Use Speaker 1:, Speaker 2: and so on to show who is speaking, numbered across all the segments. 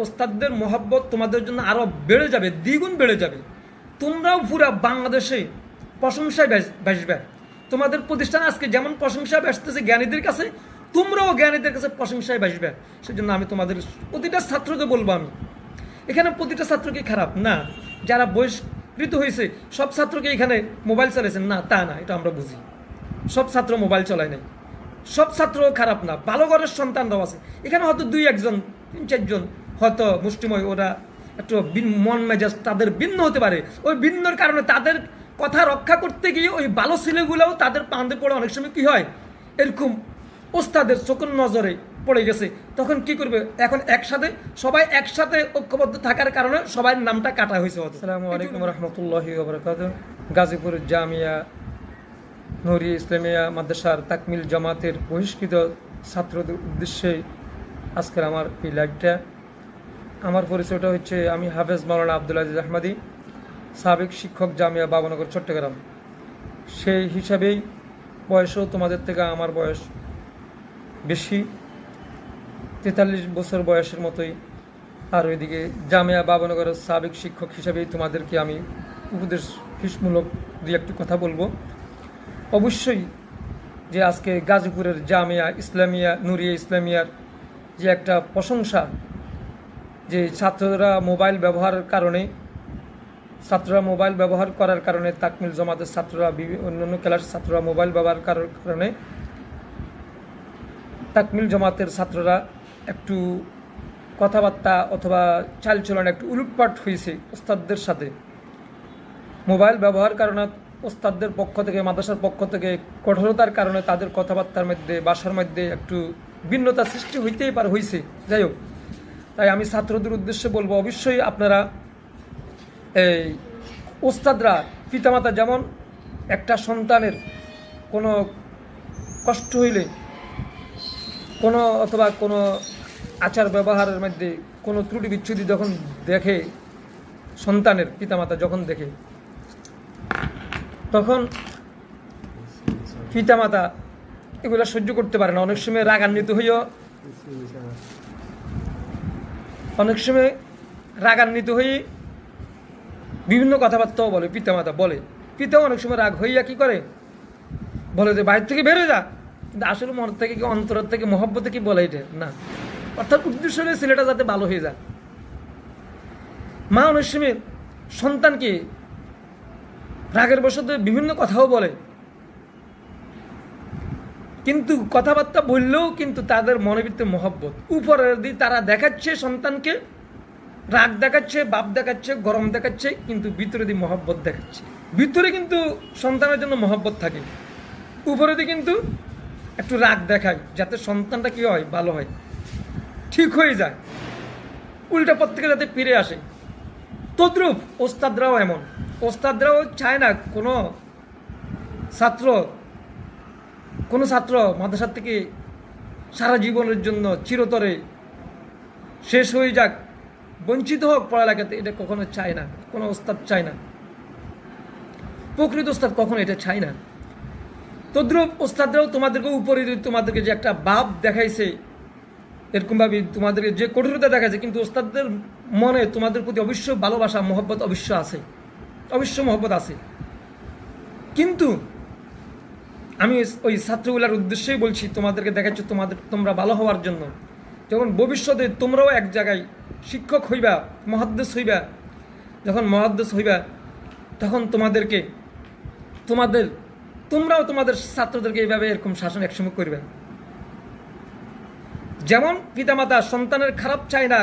Speaker 1: ওস্তাদদের মহব্বত তোমাদের জন্য আরও বেড়ে যাবে, দ্বিগুণ বেড়ে যাবে। তোমরাও পুরা বাংলাদেশে প্রশংসায় ভাসবে। তোমাদের প্রতিষ্ঠান আজকে যেমন প্রশংসায় ভাসতেছে জ্ঞানীদের কাছে, তোমরাও জ্ঞানীদের কাছে প্রশংসায় ভাসবে। সেজন্য আমি তোমাদের প্রতিটা ছাত্রকে বলবো, আমি এখানে প্রতিটা ছাত্রকে খারাপ না, যারা বহিষ্কৃত হয়েছে সব ছাত্রকে এখানে মোবাইল চালাইছেন না তা না, এটা আমরা বুঝি। সব ছাত্র মোবাইল চালায় নাই, সব ছাত্র খারাপ না, ভালো ঘরের সন্তানরাও আছে এখানে। হয়তো 2-1 জন 3-4 জন হয়তো মুষ্টিময়, ওরা একটু মন মেজাজ তাদের ভিন্ন হতে পারে। ওই ভিন্নর কারণে তাদের কথা রক্ষা করতে গিয়ে ওই ভালো ছেলেগুলোও তাদের পান্দে পড়ে অনেক সময় কী হয়, এরকম ওস্তাদের চোখের নজরে পড়ে গেছে। তখন কি করবে, এখন একসাথে সবাই একসাথে ঐক্যবদ্ধ থাকার কারণে সবার নামটা কাটা হয়েছে। আসসালামু আলাইকুম রহমতুল্লাহি ওয়া বারাকাতুহু। গাজীপুর জামিয়া নুরিয়া ইসলামিয়া মাদ্রাসার তাকমিল জামাতের বহিষ্কৃত ছাত্রদের উদ্দেশ্যে আজকের আমার এই লাইভটা। আমার পরিচয়টা হচ্ছে, আমি হাফেজ মাওলানা আব্দুল আজিজ আহমদি, সাবেক শিক্ষক, জামিয়া বাবনগর, চট্টগ্রাম। সেই হিসাবেই বয়সও তোমাদের থেকে আমার বয়স বেশি, 43 বছর বয়সের মতোই। আর ওইদিকে জামিয়া বাবনগরের সাবেক শিক্ষক হিসাবেই তোমাদেরকে আমি উপদেশমূলক 2-1টি কথা বলবো। অবশ্যই যে আজকে গাজীপুরের জামিয়া ইসলামিয়া নুরিয়া ইসলামিয়ার যে একটা প্রশংসা, যে ছাত্ররা মোবাইল ব্যবহারের কারণে, মোবাইল ব্যবহার করার কারণে তাকমিল জামাতের ছাত্ররা, অন্যান্য ক্লাসের ছাত্ররা মোবাইল ব্যবহার করার কারণে তাকমিল জামাতের ছাত্ররা একটু কথাবার্তা অথবা চালচলন একটু উলটপাট হয়েছে ওস্তাদদের সাথে। মোবাইল ব্যবহার কারণে ওস্তাদদের পক্ষ থেকে, মাদ্রাসার পক্ষ থেকে কঠোরতার কারণে তাদের কথাবার্তার মধ্যে, বাসার মধ্যে একটু ভিন্নতা সৃষ্টি হইতেই পারে, হয়েছে। যাই হোক, তাই আমি ছাত্রদের উদ্দেশ্যে বলবো, অবশ্যই আপনারা এই ওস্তাদরা, পিতামাতা যেমন একটা সন্তানের কোনো কষ্ট হইলে, কোনো অথবা কোনো আচার ব্যবহারের মধ্যে কোনো ত্রুটি বিচ্ছুতি যখন দেখে, সন্তানের পিতামাতা যখন দেখে, তখন পিতামাতা এগুলো সহ্য করতে পারে না। অনেক সময় রাগান্বিত হয়ে বিভিন্ন কথাবার্তাও বলে, পিতামাতা বলে। পিতাও অনেক সময় রাগ হইয়া কি করে, বলে যে বাইরে থেকে বেরোয় যা, কিন্তু আসলে মন থেকে কি, অন্তরের থেকে, মহব্বতে কি বলে এটা না। অর্থাৎ উদ্দেশ্য হলে ছেলেটা যাতে ভালো হয়ে যায়। মা অনেক সময় সন্তানকে রাগের বশত বিভিন্ন কথাও বলে, কিন্তু কথাবার্তা বললেও কিন্তু তাদের মনের ভিতরে মহব্বত। উপরের দিয়ে তারা দেখাচ্ছে সন্তানকে, রাগ দেখাচ্ছে, বাপ দেখাচ্ছে, গরম দেখাচ্ছে, কিন্তু ভিতরে দিয়ে মহব্বত দেখাচ্ছে। ভিতরে কিন্তু সন্তানের জন্য মহব্বত থাকে, উপরে দিয়ে কিন্তু একটু রাগ দেখায়, যাতে সন্তানটা কী হয়, ভালো হয়, ঠিক হয়ে যায়, উল্টা পথ থেকে যাতে ফিরে আসে। তদ্রূপ ওস্তাদরাও এমন। ওস্তাদরাও চায় না কোনো ছাত্র মাদ্রাসার থেকে সারা জীবনের জন্য চিরতরে শেষ হয়ে যাক, বঞ্চিত হোক পড়ালেখাতে, এটা কখনো চায় না, কোনো ওস্তাদ চায় না। প্রকৃত ওস্তাদ কখনো এটা চায় না। তদ্রূপ ওস্তাদরাও তোমাদেরকে উপরে, তোমাদেরকে যে একটা ভাব দেখাইছে, এরকমভাবে তোমাদেরকে যে কঠোরতা দেখাইছে, কিন্তু ওস্তাদদের মনে তোমাদের প্রতি অবশ্যই ভালোবাসা, মহব্বত অবশ্যই আছে, অবশ্যই মহব্বত আছে। কিন্তু আমি ওই ছাত্রগুলার উদ্দেশ্যেই বলছি, তোমাদেরকে দেখাচ্ছি তোমরা ভালো হওয়ার জন্য। যখন ভবিষ্যতে তোমরাও এক জায়গায় শিক্ষক হইবা, যখন মহাদ্দেশ হইবা, তখন তোমরাও তোমাদের ছাত্রদেরকে এইভাবে এরকম শাসন একসময় করবে। যেমন পিতামাতা সন্তানের খারাপ চায় না,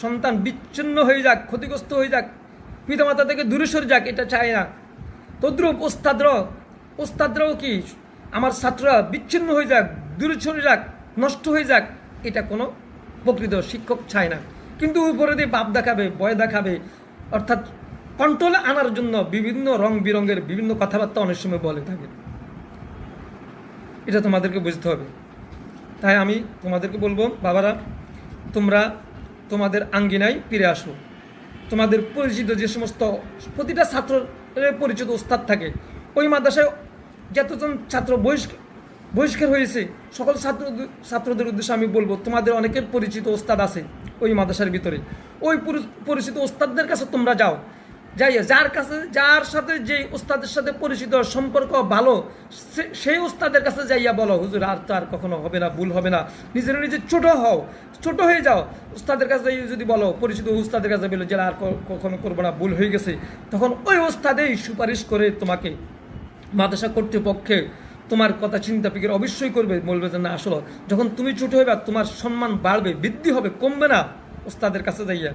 Speaker 1: সন্তান বিচ্ছিন্ন হয়ে যাক, ক্ষতিগ্রস্ত হয়ে যাক, পিতামাতা থেকে দূরে সরে যাক, এটা চায় না। তদ্রূপ ওস্তাদরাও কি, আমার ছাত্ররা বিচ্ছিন্ন হয়ে যাক, দূরে সরে যাক, নষ্ট হয়ে যাক, এটা কোনো প্রকৃত শিক্ষক চায় না। কিন্তু উপরে দিয়ে বাপ দেখাবে, ভয় দেখাবে, অর্থাৎ কন্ট্রোলে আনার জন্য বিভিন্ন রং বিরঙের বিভিন্ন কথাবার্তা অনেক সময় বলে থাকে। এটা তোমাদেরকে বুঝতে হবে। তাই আমি তোমাদেরকে বলবো, বাবারা, তোমরা তোমাদের আঙ্গিনায় ফিরে আসো। তোমাদের পরিচিত যে সমস্ত, প্রতিটা ছাত্রের পরিচিত ওস্তাদ থাকে। ওই মাদ্রাসায় যতজন ছাত্র বহিষ্কার হয়েছে, সকল ছাত্রদের উদ্দেশ্যে আমি বলবো, তোমাদের অনেকের পরিচিত ওস্তাদ আছে। ওই মাদ্রাসার ভিতরে। ওই পরিচিত ওস্তাদদের কাছে তোমরা যাও, যাইয়া যার সাথে যে ওস্তাদের সাথে পরিচিত সম্পর্ক ভালো, সেই ওস্তাদের কাছে যাইয়া বলো, হুজুর আর তো আর কখনো হবে না, ভুল হবে না। নিজে ছোট হও, ছোট হয়ে যাও। ওস্তাদের কাছে যদি বলো, পরিচিত ওস্তাদের কাছে বলো যে আর কখনো করবো না, ভুল হয়ে গেছে, তখন ওই ওস্তাদেই সুপারিশ করে তোমাকে মাদ্রাসা কর্তৃপক্ষে তোমার কথা চিন্তা ফিকির অবশ্যই করবে, বলবে যে না আসলে যখন তুমি ছোট হইবা তোমার সম্মান বাড়বে, বৃদ্ধি হবে, কমবে না। ওস্তাদের কাছে যাইয়া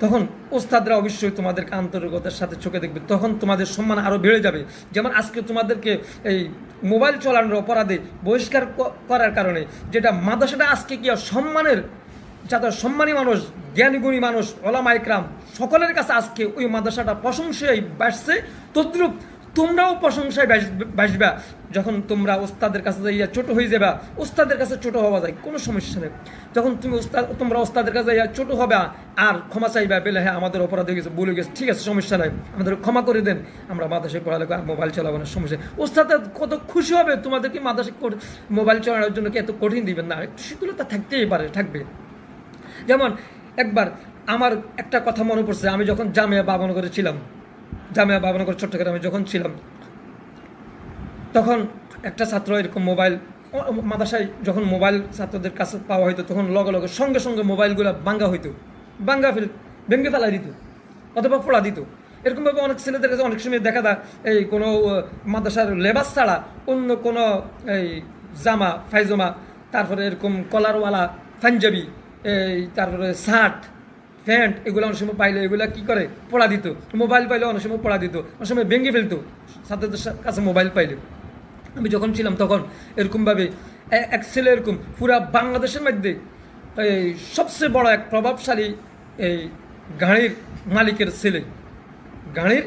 Speaker 1: তখন ওস্তাদরা অবশ্যই তোমাদেরকে আন্তরিকতার সাথে চোখে দেখবে, তখন তোমাদের সম্মান আরও বেড়ে যাবে। যেমন আজকে তোমাদেরকে এই মোবাইল চালানোর অপরাধে বহিষ্কার করার কারণে যেটা মাদ্রাসাটা আজকে কি সম্মানের, যাতে সম্মানী মানুষ, জ্ঞানীগুণী মানুষ, ওলামা ইকরাম সকলের কাছে আজকে ওই মাদ্রাসাটা প্রশংসায় বাসছে, তদ্রূপ তোমরাও প্রশংসায় বাসবা যখন তোমরা ওস্তাদের কাছে যাইয়া ছোট হয়ে যাবা। ওস্তাদের কাছে ছোট হওয়া যায়, কোনো সমস্যা নেই। যখন তোমরা ওস্তাদের কাছে যাইয়া ছোট হবে আর ক্ষমা চাইবা, বলে হ্যাঁ আমাদের অপরাধ হয়ে গেছে, ভুলে গেছে, ঠিক আছে সমস্যা নাই, আমাদের ক্ষমা করে দেন, আমরা মাদ্রাসায় পড়ালেখা আর মোবাইল চালাবো না, সমস্যা। ওস্তাদ কত খুশি হবে, তোমাদেরকে মাদ্রাসায় মোবাইল চালানোর জন্য কি এত কঠিন দিবেন না, একটু শীতলতা থাকতেই পারে, থাকবে। যেমন একবার আমার একটা কথা মনে পড়ছে, আমি যখন জামিয়া বাবনগরে ছিলাম, জামিয়া বাবনগর চট্টগ্রামে যখন ছিলাম, তখন একটা ছাত্র এরকম মোবাইল, মাদ্রাসায় যখন মোবাইল ছাত্রদের কাছে পাওয়া হইতো তখন লগে লগে সঙ্গে সঙ্গে মোবাইলগুলো ভাঙ্গা হইতো, ভেঙে ফেলা দিত অথবা পোড়া দিত। এরকমভাবে অনেক ছেলেদের কাছে অনেক সময় দেখা যায় এই কোনো মাদ্রাসার লেবাস ছাড়া অন্য কোনো এই জামা ফাইজমা, তারপরে এরকম কলারওয়ালা পাঞ্জাবি, এই তারপরে শার্ট প্যান্ট, এগুলো অনেক সময় পাইলে এগুলো কী করে পড়া দিত। মোবাইল পাইলে অনেক সময় পড়া দিত, অনেক সময় ভেঙে ফেলতো ছাত্রদের কাছে মোবাইল পাইলে। আমি যখন ছিলাম তখন এরকমভাবে এক ছেলে এরকম পুরা বাংলাদেশের মধ্যে এই সবচেয়ে বড় এক প্রভাবশালী এই গাড়ির মালিকের ছেলে, গাড়ির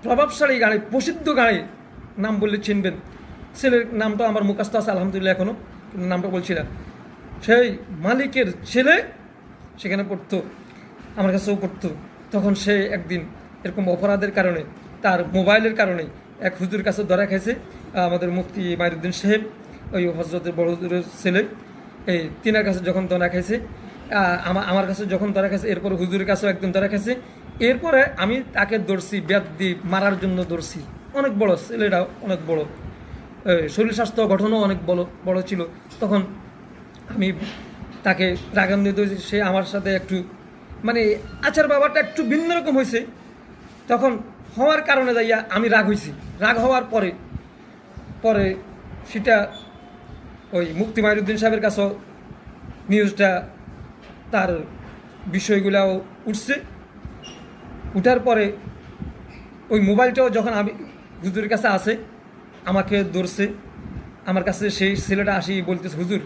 Speaker 1: প্রভাবশালী গাড়ি, প্রসিদ্ধ গাড়ি, নাম বললে চিনবেন, ছেলের নামটা আমার মুখস্থ আছে আলহামদুলিল্লাহ এখনও, কিন্তু নামটা বলছি না। সেই মালিকের ছেলে সেখানে পড়তো, আমার কাছেও পড়তো। তখন সে একদিন এরকম অপরাধের কারণে, তার মোবাইলের কারণে এক হুজুর কাছে ধরা খাইছে, আমাদের মুফতি মাইরুদ্দিন সাহেব, ওই হজরতের বড় হুজুরের ছেলে, এই তিনার কাছে যখন ধরা খাইছে, আমার কাছে যখন ধরা খাইছে, এরপরে হুজুরের কাছেও একদিন ধরা খাইছে। এরপরে আমি তাকে ধরছি, ব্যাট দিয়ে মারার জন্য ধরছি। অনেক বড় ছেলেটা, অনেক বড়, শরীর স্বাস্থ্য গঠনও অনেক বড় ছিল। তখন আমি তাকে রাগান্বিত হয়েছি, সে আমার সাথে একটু মানে আচার ব্যাপারটা একটু ভিন্ন রকম হয়েছে। তখন হওয়ার কারণে যাইয়া আমি রাগ হয়েছি। রাগ হওয়ার পরে সেটা ওই মুফতি মাইরুদ্দিন সাহেবের কাছেও নিউজটা, তার বিষয়গুলাও উঠছে। উঠার পরে ওই মোবাইলটাও যখন আমি হুজুরের কাছে আসে, আমাকে ধরছে। আমার কাছে সেই ছেলেটা আসি বলতেছে, হুজুর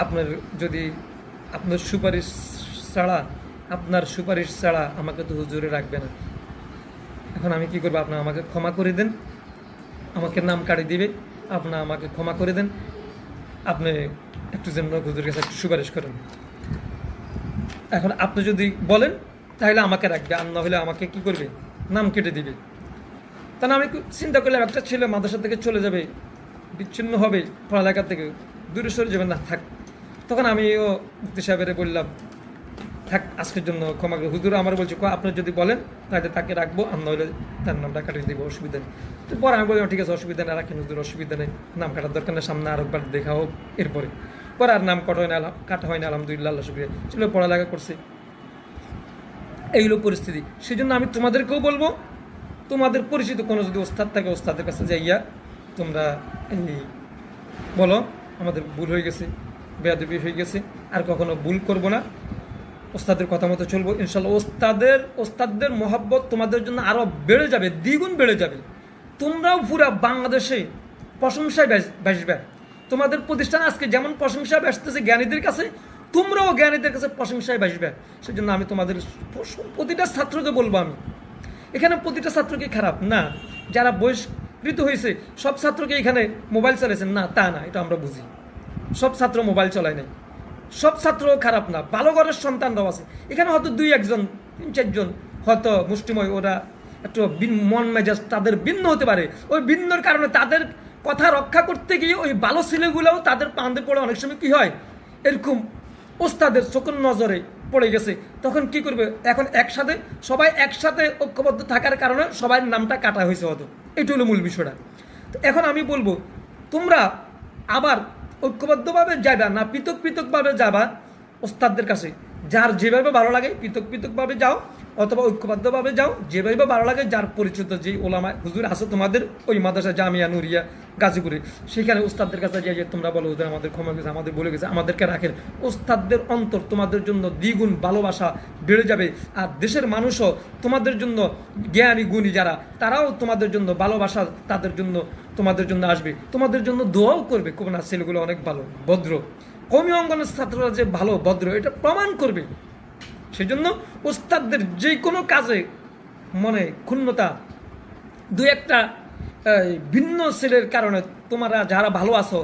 Speaker 1: আপনার যদি আপনার সুপারিশ ছাড়া আমাকে তো হুজুরে রাখবে না। এখন আমি কি করবো, আপনার আমাকে ক্ষমা করে দেন, আমাকে নাম কাটি দিবে, আপনার আমাকে ক্ষমা করে দেন, আপনি একটু যেন হুজুরের কাছে একটু সুপারিশ করেন। এখন আপনি যদি বলেন তাহলে আমাকে রাখবে, আর না হলে আমাকে কি করবে, নাম কেটে দিবে। তা না, আমি চিন্তা করলাম একটা ছেলে মাদ্রাসা থেকে চলে যাবে, বিচ্ছিন্ন হবে, পড়ালেখা থেকে দূরে সরে যাবে, না থাক। তখন আমিও মুফতি সাহেবের বললাম, থাক আজকের জন্য ক্ষমা করে। হুজুর আমার বলছে, আপনি যদি বলেন তাহলে তাকে রাখবো, আর নইলে তার নামটা কাটিয়ে দেবো, অসুবিধা নেই। তো পরে আমি বললাম ঠিক আছে, অসুবিধা নেই, রাখেন হুজুর, অসুবিধা নেই, নাম কাটার দরকার নেই, সামনে আরেকবার দেখা হোক। এরপরে আর নাম কাটা হয় না, আলহামদুলিল্লাহ, আল্লাহ শুকরিয়া, ছিল পড়ালেখা করছে। এইগুলো পরিস্থিতি। সেই জন্য আমি তোমাদেরকেও বলবো, তোমাদের পরিচিত কোনো যদি ওস্তাদ থাকে, ওস্তাদের কাছে যাইয়া তোমরা এই বলো আমাদের ভুল হয়ে গেছে, বেয়াদবি হয়ে গেছে, আর কখনো ভুল করবো না, ওস্তাদের কথা মতো চলবো ইনশাল্লাহ। ওস্তাদদের মহব্বত তোমাদের জন্য আরও বেড়ে যাবে, দ্বিগুণ বেড়ে যাবে। তোমরাও পুরা বাংলাদেশে প্রশংসায় বাসবে। তোমাদের প্রতিষ্ঠান আজকে যেমন প্রশংসায় বাসতেছে জ্ঞানীদের কাছে, তোমরাও জ্ঞানীদের কাছে প্রশংসায় বাসবে। সেই জন্য আমি তোমাদের প্রতিটা ছাত্রকে বলবো, আমি এখানে প্রতিটা ছাত্রকে খারাপ না, যারা বহিষ্কৃত হয়েছে সব ছাত্রকে এখানে মোবাইল চালাইছেন না, তা না, এটা আমরা বুঝি। সব ছাত্র মোবাইল চালায় নাই, সব ছাত্র খারাপ না, ভালো ঘরের সন্তানরাও আছে এখানে। হয়তো 2-1 3-4 জন হয়তো মুষ্টিময়, ওরা একটু মন মেজাজ তাদের ভিন্ন হতে পারে। ওই ভিন্নর কারণে তাদের কথা রক্ষা করতে গিয়ে ওই ভালো ছেলেগুলোও তাদের পান্দে পড়ে অনেক সময় কী হয়, এরকম ওস্তাদের চোখের নজরে পড়ে গেছে, তখন কি করবে? এখন একসাথে সবাই একসাথে ঐক্যবদ্ধ থাকার কারণে সবার নামটা কাটা হয়েছে হয়তো, এটা হলো মূল বিষয়টা। তো এখন আমি বলবো তোমরা আবার ঐক্যবদ্ধভাবে যাবা না পৃথক পৃথকভাবে যাবা ওস্তাদদের কাছে, যার যেভাবে ভালো লাগে পৃথক পৃথকভাবে যাও অথবা ঐক্যবদ্ধভাবে যাও, যেভাবে ভালো লাগে, যার পরিচিত যে ওলামা হুজুর আছে তোমাদের ওই মাদ্রাসা জামিয়া নুরিয়া গাজীপুরে, সেখানে ওস্তাদদের কাছে যে তোমরা বলো হুজুর আমাদের ক্ষমা গেছে, আমাদের বলে গেছে, আমাদেরকে রাখেন। ওস্তাদদের অন্তর তোমাদের জন্য দ্বিগুণ ভালোবাসা বেড়ে যাবে, আর দেশের মানুষও তোমাদের জন্য জ্ঞানী গুণী যারা তারাও তোমাদের জন্য ভালোবাসা তাদের জন্য তোমাদের জন্য আসবে, তোমাদের জন্য দোয়াও করবে। না ছেলেগুলো অনেক ভালো ভদ্র, কমি অঙ্গনের ছাত্ররা যে ভালো ভদ্র এটা প্রমাণ করবে। সেই জন্য ওস্তাদদের যে কোনো কাজে মনে ক্ষুণ্ণতা দু একটা ভিন্ন ছেলের কারণে তোমরা যারা ভালো আছো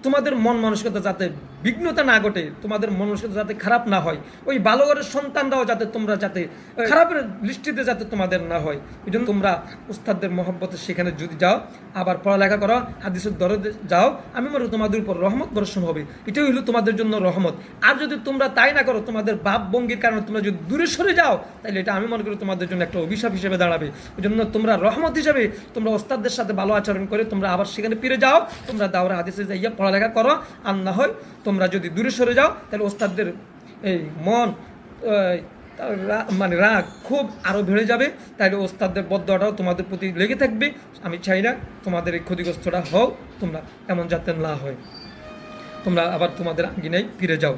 Speaker 1: তোমাদের মন মানসিকতা যাতে বিঘ্নতা না ঘটে, তোমাদের মন মানসিকতা যাতে খারাপ না হয়, ওই ভালো ঘরের সন্তানরাও যাতে তোমরা যাতে খারাপের দৃষ্টিতে যাতে তোমাদের না হয়, এই জন্য তোমরা উস্তাদদের মহব্বতে সেখানে যদি যাও, আবার পড়ালেখা করো, হাদিসের দরদে যাও, আমি মনে করি তোমাদের উপর রহমত বর্ষণ হবে, এটাই হলো তোমাদের জন্য রহমত। আর যদি তোমরা তাই না করো, তোমাদের ভাব ভঙ্গির কারণে তোমরা যদি দূরে সরে যাও, তাহলে এটা আমি মনে করি তোমাদের জন্য একটা অভিশাপ হিসেবে দাঁড়াবে। ওই জন্য তোমরা রহমত হিসেবে তোমরা ওস্তাদদের সাথে ভালো আচরণ করে তোমরা আবার সেখানে ফিরে যাও, তোমরা দাওরা হাদিসে যাইয়া পড়ালেখা করো। আর না হয় তোমরা যদি দূরে সরে যাও, তাহলে ওস্তাদদের এই মন মানে রাগ খুব আরও বেড়ে যাবে, তাহলে ওস্তাদদের বদদোয়াটাও তোমাদের প্রতি লেগে থাকবে। আমি চাই না তোমাদের এই ক্ষতিগ্রস্তটা হও, তোমরা এমন যাতে না হয়, তোমরা আবার তোমাদের আঙ্গিনায় ফিরে যাও।